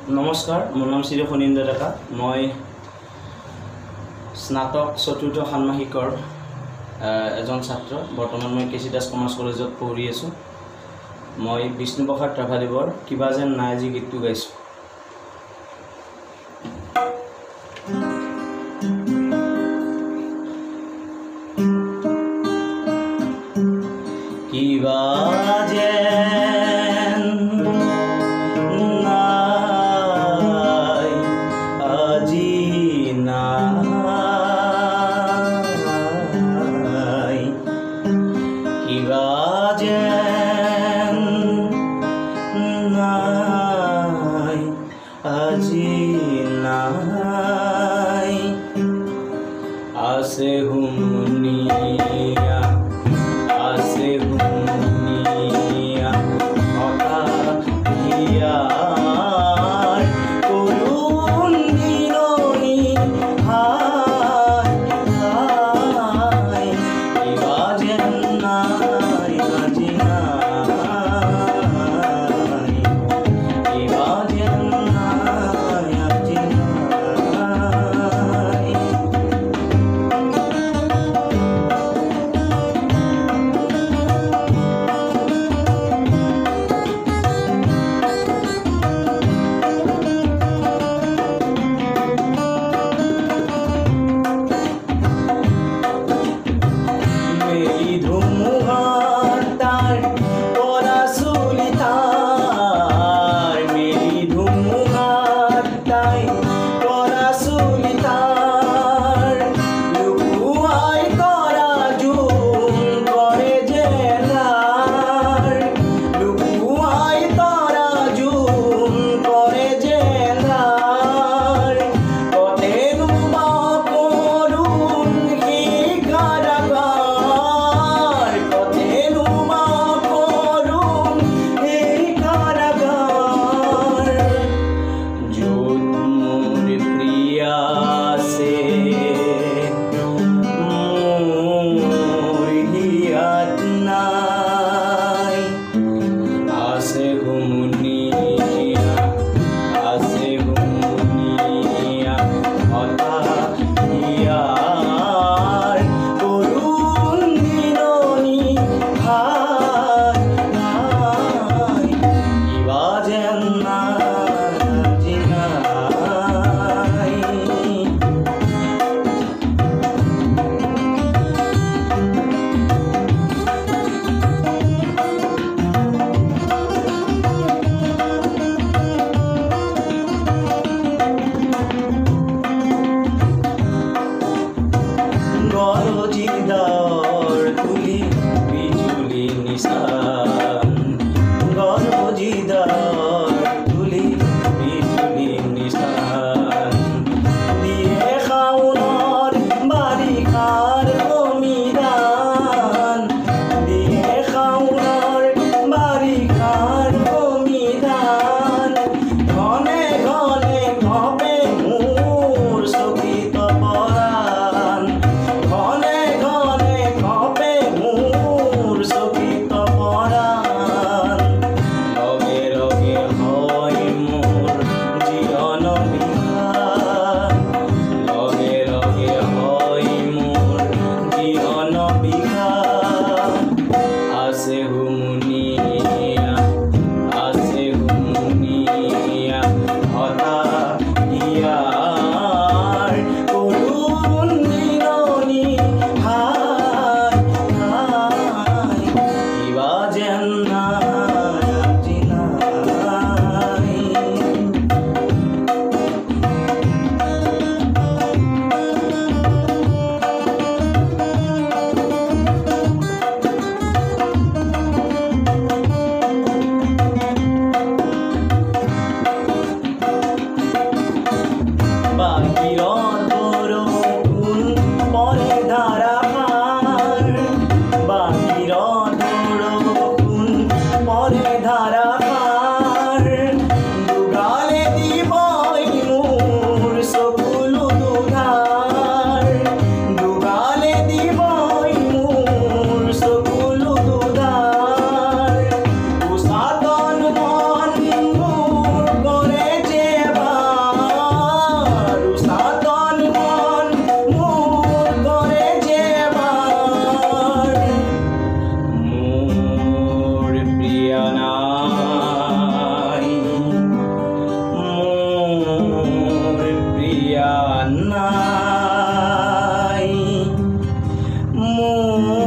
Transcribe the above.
নমস্কাৰ, মোৰ নাম শ্ৰী ফণীন্দ্ৰ ডেকা। মই স্নাতক চতুৰ্থ ষান্মাসিকৰ এজন ছাত্ৰ। বৰ্তমান মই কেচি দাস কমাৰ্চ কলেজত পঢ়ি আছোঁ। মই বিষ্ণুপ্ৰসাদ ৰাভাদেৱৰ কিবা যেন নাই যি গীতটো গাইছোঁ। কিবা যেন নাই আজি নাই, কিবা যেন নাই আজি নাই, আছে হুমুনিয়া আছে হুমুনিয়া হঠাৎ হিয়াৰ করুণ বিরোহী হায় হায়, কিবা যেন নাই আজি নাই, কিবা যেন নাই আজি নাই। লগে লগে ও